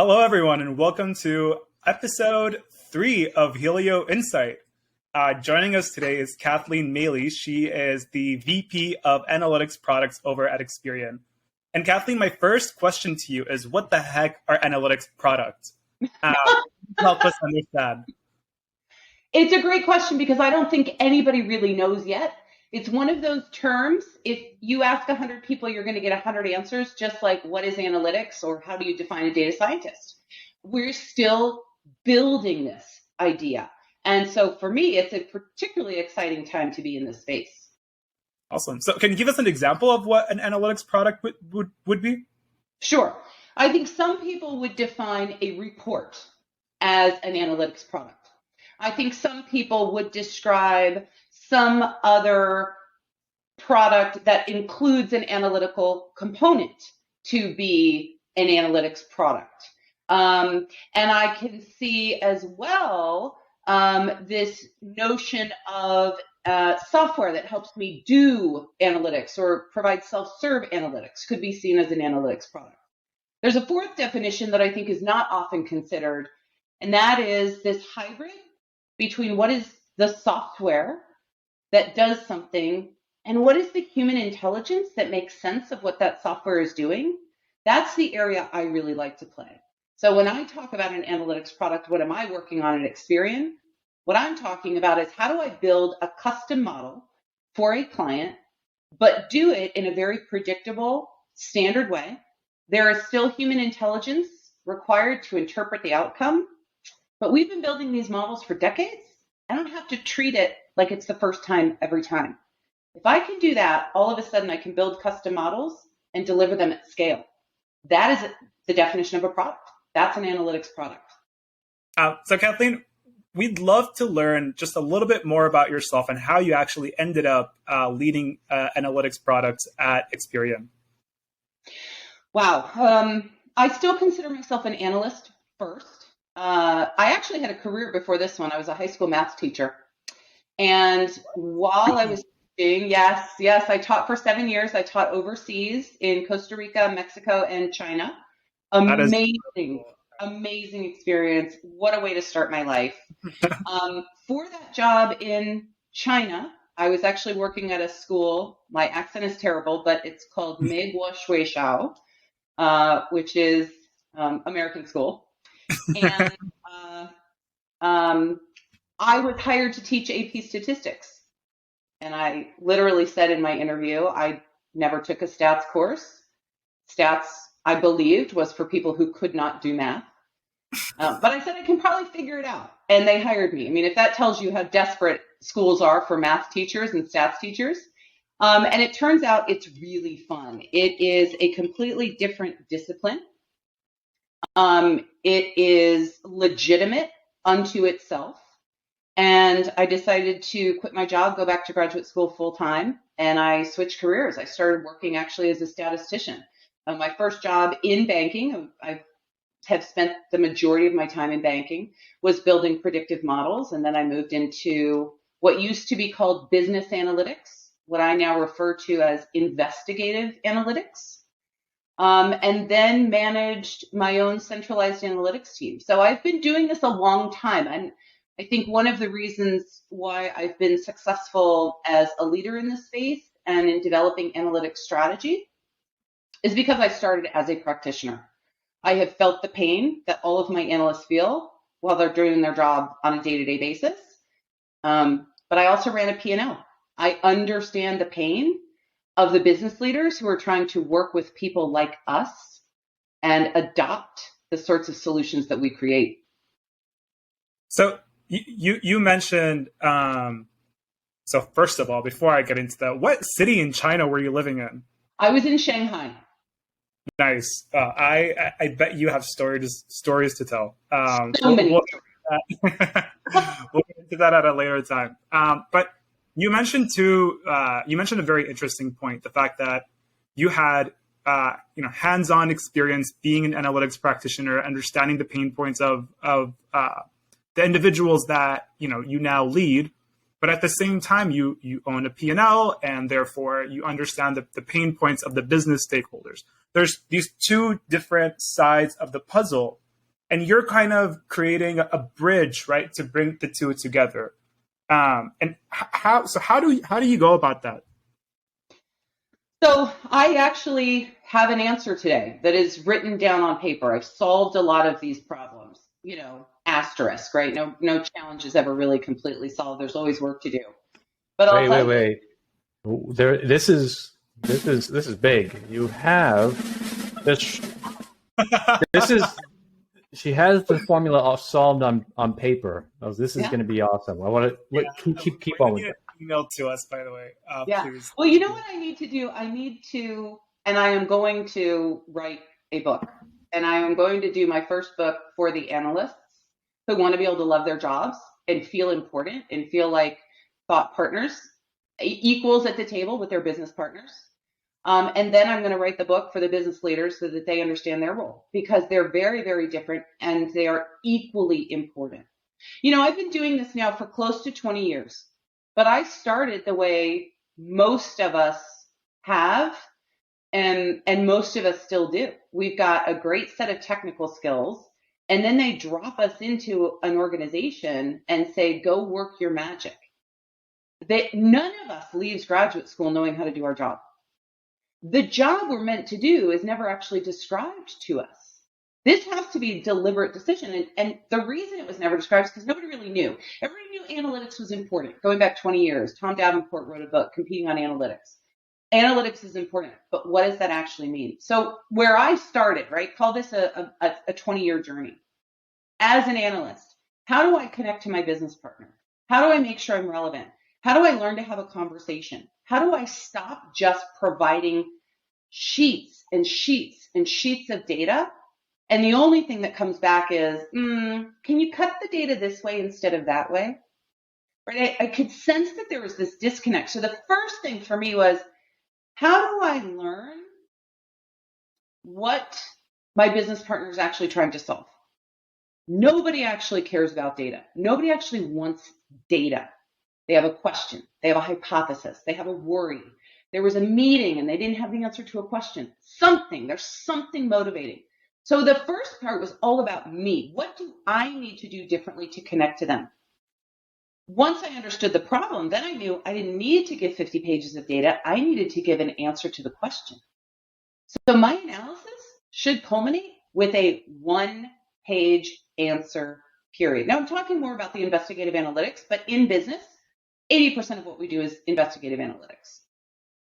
Hello, everyone, and welcome to episode 3 of Helio Insight. Joining us today is Kathleen Maley. She is the VP of Analytics Products over at Experian. And Kathleen, my first question to you is, what the heck are analytics products? Help us understand. It's a great question because I don't think anybody really knows yet. It's one of those terms, if you ask 100 people, you're going to get 100 answers, just like what is analytics or how do you define a data scientist? We're still building this idea. And so for me, it's a particularly exciting time to be in this space. Awesome. So can you give us an example of what an analytics product would be? Sure. I think some people would define a report as an analytics product. I think some people would describe some other product that includes an analytical component to be an analytics product. And I can see as well this notion of software that helps me do analytics or provide self-serve analytics could be seen as an analytics product. There's a fourth definition that I think is not often considered, and that is this hybrid between what is the software that does something and what is the human intelligence that makes sense of what that software is doing. That's the area I really like to play. So when I talk about an analytics product, what am I working on at Experian? What I'm talking about is how do I build a custom model for a client, but do it in a very predictable, standard way. There is still human intelligence required to interpret the outcome, but we've been building these models for decades. I don't have to treat it like it's the first time every time. If I can do that, all of a sudden I can build custom models and deliver them at scale. That is the definition of a product. That's an analytics product. So Kathleen, we'd love to learn just a little bit more about yourself and how you actually ended up leading analytics products at Experian. Wow. I still consider myself an analyst first. I actually had a career before this one. I was a high school math teacher. And while I was teaching, yes, I taught for 7 years. I taught overseas in Costa Rica, Mexico, and China. Amazing experience. What a way to start my life. For that job in China, I was actually working at a school. My accent is terrible, but it's called Meiguo Shuixiao, which is American school. And I was hired to teach AP statistics. And I literally said in my interview, I never took a stats course. Stats, I believed, was for people who could not do math. But I said, I can probably figure it out. And they hired me. I mean, if that tells you how desperate schools are for math teachers and stats teachers. And it turns out it's really fun. It is a completely different discipline. It is legitimate unto itself. And I decided to quit my job, go back to graduate school full time, and I switched careers. I started working actually as a statistician. My first job in banking, I have spent the majority of my time in banking, was building predictive models. And then I moved into what used to be called business analytics, what I now refer to as investigative analytics. And then managed my own centralized analytics team. So I've been doing this a long time. And I think one of the reasons why I've been successful as a leader in this space and in developing analytics strategy is because I started as a practitioner. I have felt the pain that all of my analysts feel while they're doing their job on a day-to-day basis. But I also ran a P&L. I understand the pain of the business leaders who are trying to work with people like us and adopt the sorts of solutions that we create. So you mentioned, so first of all, before I get into that, what city in China were you living in? I was in Shanghai. Nice. I bet you have stories to tell. So many. We'll get into that at a later time. But you mentioned a very interesting point, the fact that you had hands-on experience being an analytics practitioner, understanding the pain points of the individuals that you now lead, but at the same time you own a P&L, and therefore you understand the pain points of the business stakeholders. There's these two different sides of the puzzle and you're kind of creating a bridge, right, to bring the two together. And how do you go about that? So I actually have an answer today that is written down on paper. I've solved a lot of these problems, asterisk, right? No challenge is ever really completely solved. There's always work to do. But I'll tell you, There, this is big. You have this. This is. She has the formula all solved on paper. Oh, this is going to be awesome. I want to keep on with it. Email to us, by the way. Please. Well, you know what I need to do? And I am going to write a book. And I am going to do my first book for the analysts who want to be able to love their jobs and feel important and feel like thought partners, equals at the table with their business partners. And then I'm going to write the book for the business leaders so that they understand their role, because they're very, very different and they are equally important. I've been doing this now for close to 20 years, but I started the way most of us have, and most of us still do. We've got a great set of technical skills, and then they drop us into an organization and say, go work your magic. None of us leaves graduate school knowing how to do our job. The job we're meant to do is never actually described to us. This has to be a deliberate decision. And the reason it was never described is because nobody really knew. Everybody knew analytics was important. Going back 20 years, Tom Davenport wrote a book, Competing on Analytics. Analytics is important, but what does that actually mean? So where I started, right, call this a 20-year journey. As an analyst, how do I connect to my business partner? How do I make sure I'm relevant? How do I learn to have a conversation? How do I stop just providing sheets and sheets and sheets of data? And the only thing that comes back is, can you cut the data this way instead of that way? Right? I could sense that there was this disconnect. So the first thing for me was, how do I learn what my business partner is actually trying to solve? Nobody actually cares about data. Nobody actually wants data. They have a question. They have a hypothesis. They have a worry. There was a meeting and they didn't have the answer to a question. There's something motivating. So the first part was all about me. What do I need to do differently to connect to them? Once I understood the problem, then I knew I didn't need to give 50 pages of data. I needed to give an answer to the question. So my analysis should culminate with a one-page answer, period. Now I'm talking more about the investigative analytics, but in business, 80% of what we do is investigative analytics.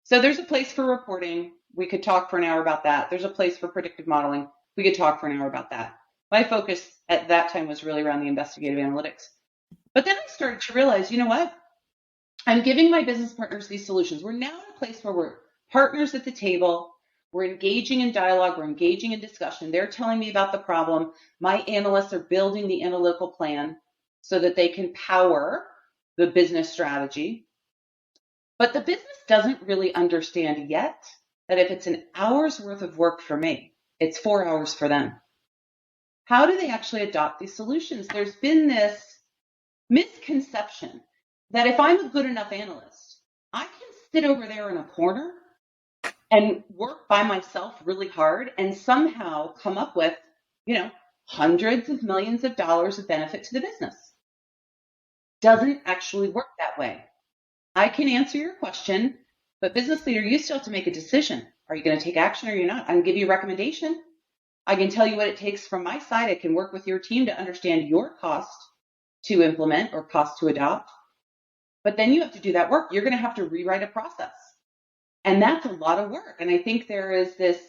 So there's a place for reporting. We could talk for an hour about that. There's a place for predictive modeling. We could talk for an hour about that. My focus at that time was really around the investigative analytics. But then I started to realize, you know what? I'm giving my business partners these solutions. We're now in a place where we're partners at the table. We're engaging in dialogue. We're engaging in discussion. They're telling me about the problem. My analysts are building the analytical plan so that they can power the business strategy. But the business doesn't really understand yet that if it's an hour's worth of work for me, it's 4 hours for them. How do they actually adopt these solutions? There's been this misconception that if I'm a good enough analyst, I can sit over there in a corner and work by myself really hard and somehow come up with, hundreds of millions of dollars of benefit to the business. Doesn't actually work that way. I can answer your question, but business leader, you still have to make a decision. Are you going to take action or you're not? I can give you a recommendation. I can tell you what it takes from my side. I can work with your team to understand your cost to implement or cost to adopt. But then you have to do that work. You're going to have to rewrite a process. And that's a lot of work. And I think there is this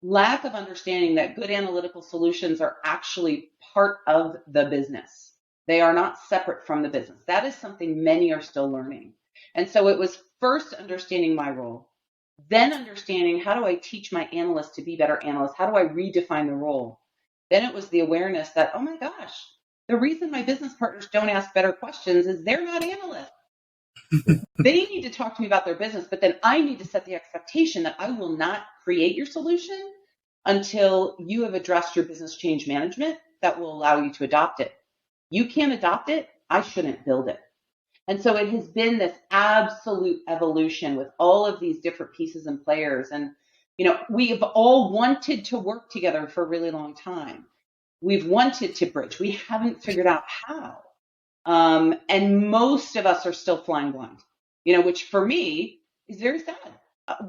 lack of understanding that good analytical solutions are actually part of the business. They are not separate from the business. That is something many are still learning. And so it was first understanding my role, then understanding how do I teach my analysts to be better analysts? How do I redefine the role? Then it was the awareness that, oh my gosh, the reason my business partners don't ask better questions is they're not analysts. They need to talk to me about their business, but then I need to set the expectation that I will not create your solution until you have addressed your business change management that will allow you to adopt it. You can't adopt it, I shouldn't build it. And so it has been this absolute evolution with all of these different pieces and players. And, we have all wanted to work together for a really long time. We've wanted to bridge. We haven't figured out how. And most of us are still flying blind, which for me is very sad.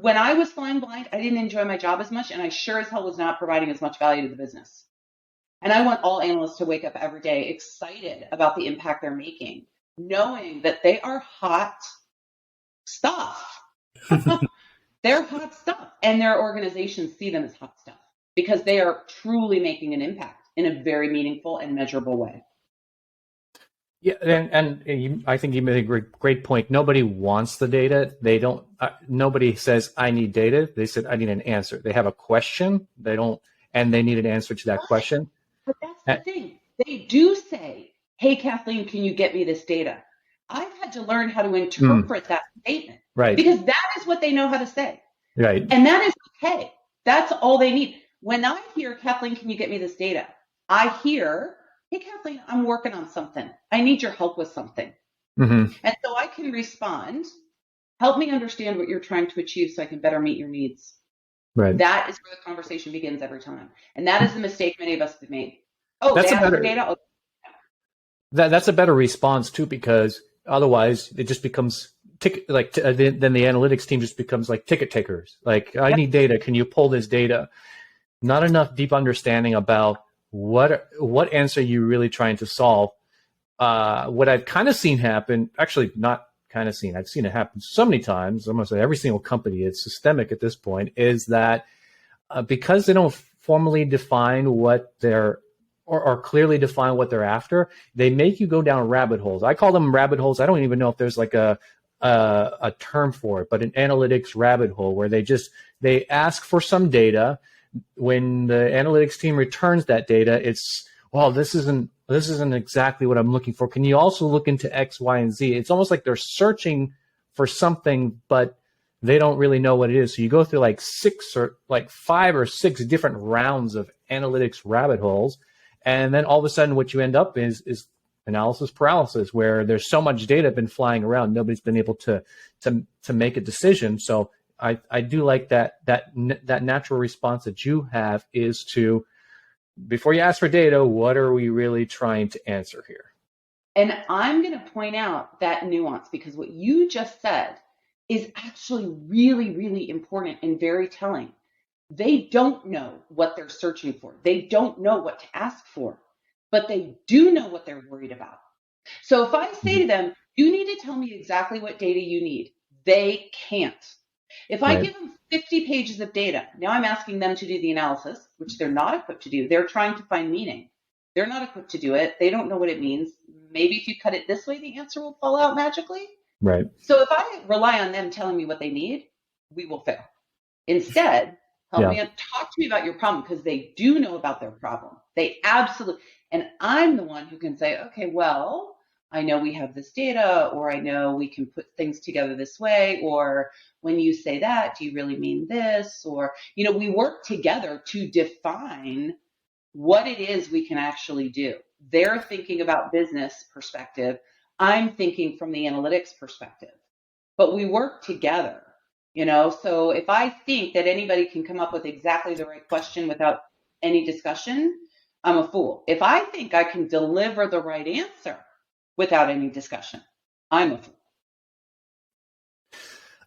When I was flying blind, I didn't enjoy my job as much, and I sure as hell was not providing as much value to the business. And I want all analysts to wake up every day excited about the impact they're making, knowing that they are hot stuff. They're hot stuff, and their organizations see them as hot stuff because they are truly making an impact in a very meaningful and measurable way. Yeah, I think you made a great point. Nobody wants the data. They don't. Nobody says I need data. They said I need an answer. They have a question. They don't, and they need an answer to that question. But that's the thing. They do say, "Hey, Kathleen, can you get me this data?" I've had to learn how to interpret that statement, right? Because that is what they know how to say, right? And that is okay. That's all they need. When I hear, "Kathleen, can you get me this data?" I hear, "Hey, Kathleen, I'm working on something. I need your help with something." Mm-hmm. And so I can respond, "Help me understand what you're trying to achieve so I can better meet your needs." Right. That is where the conversation begins every time. And that is the mistake many of us have made. Oh, that's they ask for data? Okay. That's a better response too, because otherwise it just becomes then the analytics team just becomes like ticket takers. Like, I need data. Can you pull this data? Not enough deep understanding about what answer you're really trying to solve. What I've kind of seen happen, actually not kind of seen, I've seen it happen so many times, I'm going to say every single company, it's systemic at this point, is that because they don't formally define what they're, or clearly define what they're after, they make you go down rabbit holes. I call them rabbit holes. I don't even know if there's like a term for it, but an analytics rabbit hole where they ask for some data. When the analytics team returns that data, it's, well, this isn't exactly what I'm looking for. Can you also look into X, Y, and Z? It's almost like they're searching for something, but they don't really know what it is. So you go through like 5 or 6 different rounds of analytics rabbit holes. And then all of a sudden what you end up is analysis paralysis, where there's so much data been flying around. Nobody's been able to make a decision. So I do like that natural response that you have is to, before you ask for data, what are we really trying to answer here? And I'm going to point out that nuance, because what you just said is actually really, really important and very telling. They don't know what they're searching for. They don't know what to ask for, but they do know what they're worried about. So if I say to them, you need to tell me exactly what data you need, they can't. If I give them 50 pages of data, now I'm asking them to do the analysis, which they're not equipped to do. They're trying to find meaning. They're not equipped to do it. They don't know what it means. Maybe if you cut it this way, the answer will fall out magically. Right. So if I rely on them telling me what they need, we will fail. Instead, talk to me about your problem, because they do know about their problem. They absolutely, and I'm the one who can say, okay, well, I know we have this data, or I know we can put things together this way, or when you say that, do you really mean this? Or, we work together to define what it is we can actually do. They're thinking about business perspective. I'm thinking from the analytics perspective, but we work together, so if I think that anybody can come up with exactly the right question without any discussion, I'm a fool. If I think I can deliver the right answer without any discussion, I'm a fool.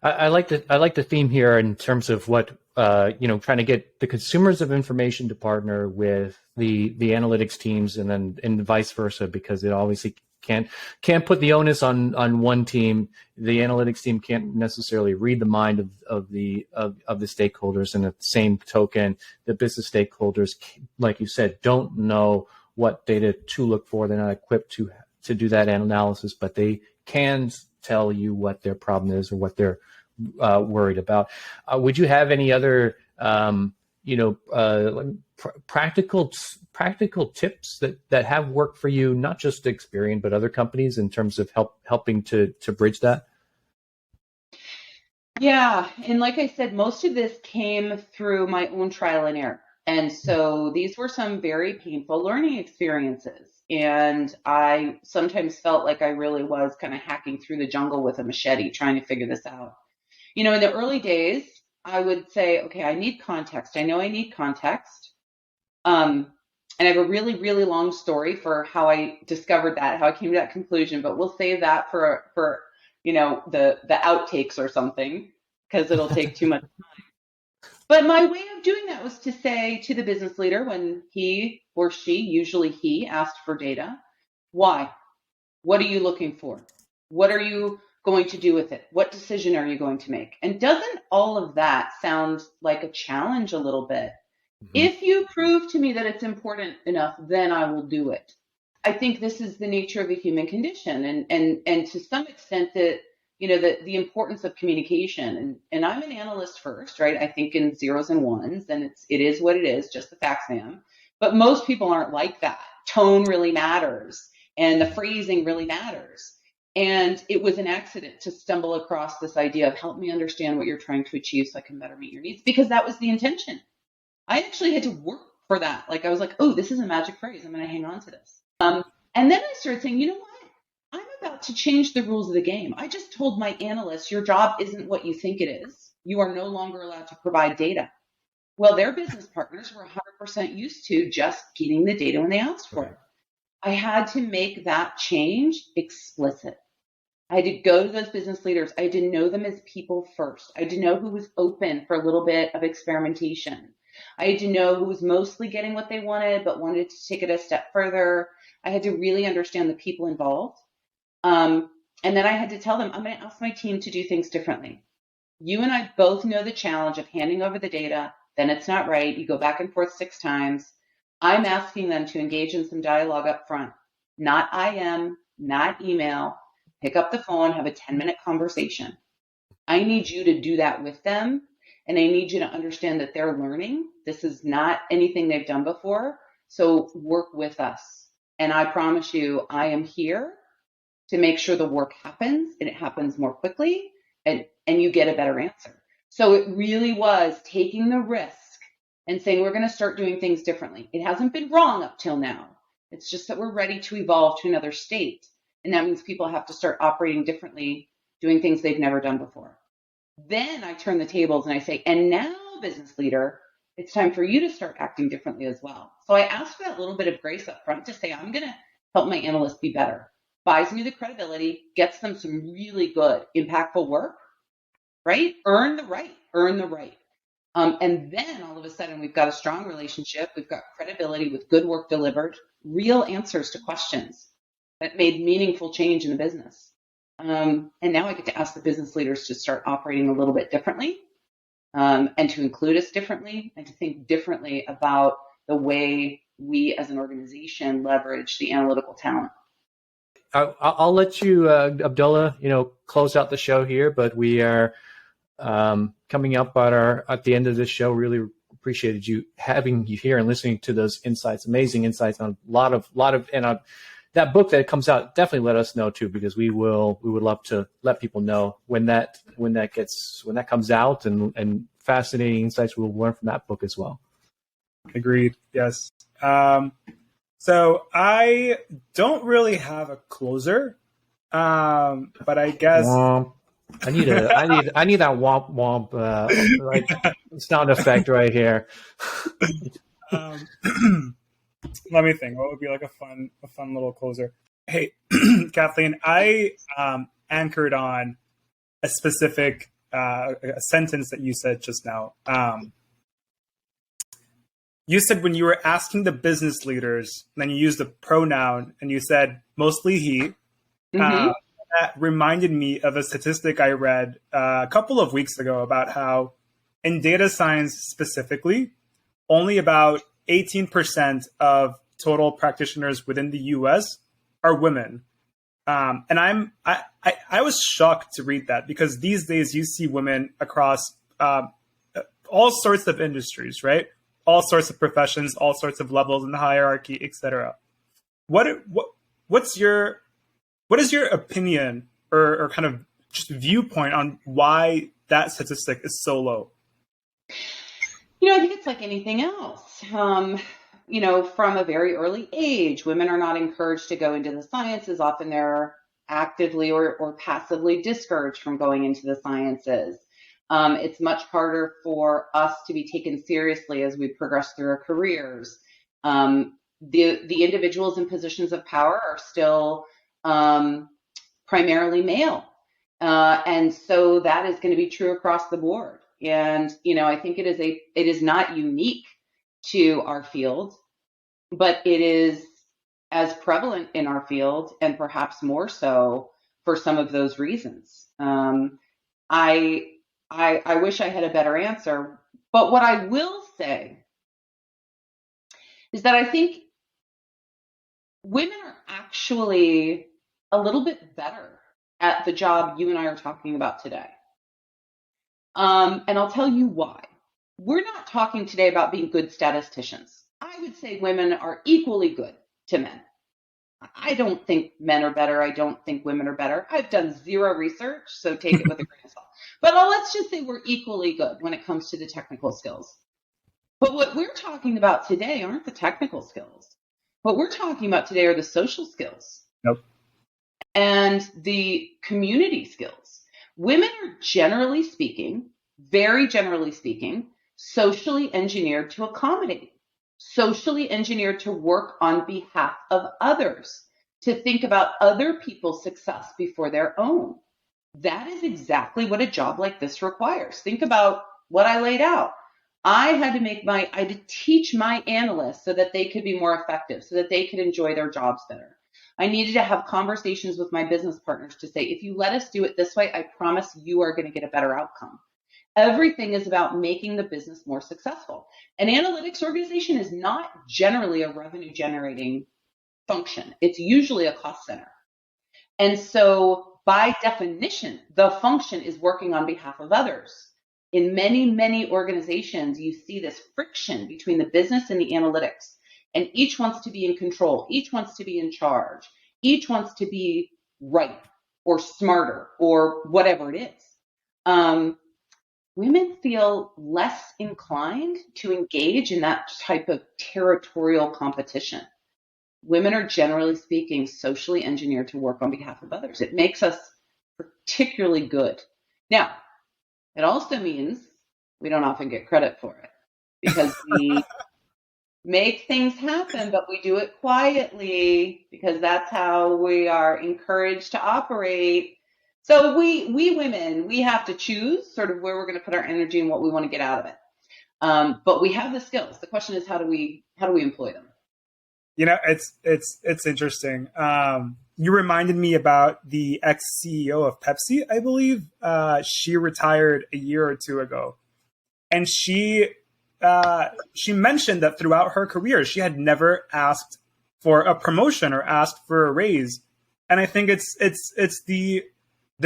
I like the theme here in terms of what trying to get the consumers of information to partner with the analytics teams, and vice versa, because it obviously can't put the onus on one team. The analytics team can't necessarily read the mind of the stakeholders, and at the same token, the business stakeholders, like you said, don't know what data to look for. They're not equipped to do that analysis, but they can tell you what their problem is or what they're worried about. Would you have any other practical tips that have worked for you, not just Experian, but other companies, in terms of helping to bridge that? Yeah. And like I said, most of this came through my own trial and error. And so these were some very painful learning experiences. And I sometimes felt like I really was kind of hacking through the jungle with a machete, trying to figure this out. In the early days, I would say, okay, I need context. I know I need context. And I have a really, really long story for how I discovered that, how I came to that conclusion, but we'll save that for the outtakes or something, because it'll take too much. But my way of doing that was to say to the business leader when he or she, usually he, asked for data, why? What are you looking for? What are you going to do with it? What decision are you going to make? And doesn't all of that sound like a challenge a little bit? If you prove to me that it's important enough, then I will do it. I think this is the nature of the human condition, and to some extent that the importance of communication. And I'm an analyst first, right? I think in zeros and ones, and it is what it is, just the facts, ma'am. But most people aren't like that. Tone really matters, and the phrasing really matters. And it was an accident to stumble across this idea of help me understand what you're trying to achieve so I can better meet your needs, because that was the intention. I actually had to work for that. Like, I was like, oh, this is a magic phrase. I'm going to hang on to this. And then I started saying, you know what? I'm about to change the rules of the game. I just told my analysts, your job isn't what you think it is. You are no longer allowed to provide data. Well, their business partners were 100% used to just getting the data when they asked for it. I had to make that change explicit. I had to go to those business leaders. I had to know them as people first. I had to know who was open for a little bit of experimentation. I had to know who was mostly getting what they wanted, but wanted to take it a step further. I had to really understand the people involved. And then I had to tell them, I'm going to ask my team to do things differently. You and I both know the challenge of handing over the data, then it's not right. You go back and forth 6 times. I'm asking them to engage in some dialogue up front, not IM, not email. Pick up the phone, have a 10-minute conversation. I need you to do that with them. And I need you to understand that they're learning. This is not anything they've done before. So work with us. And I promise you, I am here to make sure the work happens and it happens more quickly and you get a better answer. So it really was taking the risk and saying, we're going to start doing things differently. It hasn't been wrong up till now. It's just that we're ready to evolve to another state. And that means people have to start operating differently, doing things they've never done before. Then I turn the tables and I say, and now, business leader, it's time for you to start acting differently as well. So I ask for that little bit of grace up front to say, I'm going to help my analysts be better. Buys me the credibility, gets them some really good, impactful work, right? Earn the right. And then all of a sudden, we've got a strong relationship. We've got credibility with good work delivered, real answers to questions that made meaningful change in the business. And now I get to ask the business leaders to start operating a little bit differently, and to include us differently, and to think differently about the way we as an organization leverage the analytical talent. I'll let you, Abdullah, close out the show here, but we are coming up at the end of this show. Really appreciated having you here and listening to those insights, amazing insights on a lot of, and that book that comes out, definitely let us know too, because we would love to let people know when that comes out, and fascinating insights we'll learn from that book as well. Agreed. Yes. So I don't really have a closer, but I guess I need that womp womp like sound effect right here. Let me think. What would be like a fun little closer? Hey, Kathleen, I anchored on a specific a sentence that you said just now. You said when you were asking the business leaders, then you used the pronoun, and you said mostly he. Mm-hmm. That reminded me of a statistic I read a couple of weeks ago about how in data science specifically, only about 18% of total practitioners within the US are women. And I was shocked to read that, because these days you see women across all sorts of industries, right? All sorts of professions, all sorts of levels in the hierarchy, etc. What is your opinion or kind of just viewpoint on why that statistic is so low? I think it's like anything else. From a very early age, women are not encouraged to go into the sciences. Often they're actively or passively discouraged from going into the sciences. It's much harder for us to be taken seriously as we progress through our careers. the individuals in positions of power are still primarily male. And so that is going to be true across the board. And, I think it is not unique to our field, but it is as prevalent in our field, and perhaps more so for some of those reasons. I wish I had a better answer, but what I will say is that I think women are actually a little bit better at the job you and I are talking about today. And I'll tell you why. We're not talking today about being good statisticians. I would say women are equally good to men. I don't think men are better. I don't think women are better. I've done zero research, so take it with a grain of salt. But let's just say we're equally good when it comes to the technical skills. But what we're talking about today aren't the technical skills. What we're talking about today are the social skills. Nope. And the community skills. Women are generally speaking, very generally speaking, socially engineered to accommodate, socially engineered to work on behalf of others, to think about other people's success before their own. That is exactly what a job like this requires. Think about what I laid out. I had to teach my analysts so that they could be more effective, so that they could enjoy their jobs better. I needed to have conversations with my business partners to say, if you let us do it this way, I promise you are going to get a better outcome. Everything is about making the business more successful. An analytics organization is not generally a revenue generating function. It's usually a cost center. And so by definition, the function is working on behalf of others. In many, many organizations, you see this friction between the business and the analytics. And each wants to be in control. Each wants to be in charge. Each wants to be right or smarter or whatever it is. Women feel less inclined to engage in that type of territorial competition. Women are, generally speaking, socially engineered to work on behalf of others. It makes us particularly good. Now, it also means we don't often get credit for it because we make things happen, but we do it quietly because that's how we are encouraged to operate. So we women, we have to choose sort of where we're going to put our energy and what we want to get out of it. But we have the skills. The question is, how do we employ them? It's interesting. You reminded me about the ex-CEO of Pepsi, I believe. She retired a year or two ago, and she mentioned that throughout her career, she had never asked for a promotion or asked for a raise. And I think it's the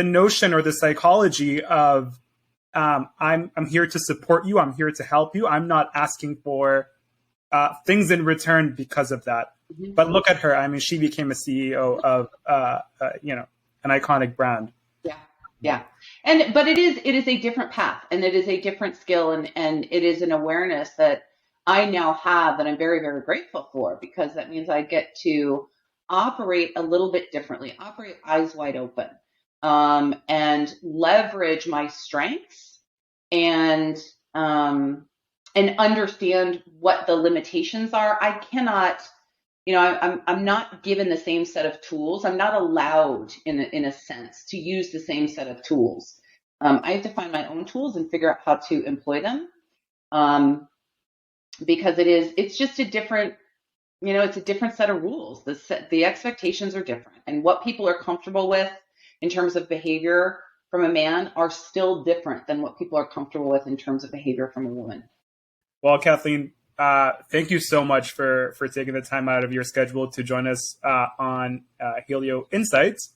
notion or the psychology of I'm here to support you. I'm here to help you. I'm not asking for things in return because of that. Mm-hmm. But look at her. I mean, she became a CEO of an iconic brand. Yeah. But it is a different path, and it is a different skill, and it is an awareness that I now have that I'm very, very grateful for, because that means I get to operate a little bit differently, operate eyes wide open, and leverage my strengths and understand what the limitations are. I cannot, I'm not given the same set of tools. I'm not allowed in a sense to use the same set of tools. I have to find my own tools and figure out how to employ them. Because it's just a different, it's a different set of rules. The expectations are different, and what people are comfortable with in terms of behavior from a man are still different than what people are comfortable with in terms of behavior from a woman. Well, Kathleen, thank you so much for taking the time out of your schedule to join us on Helio Insights.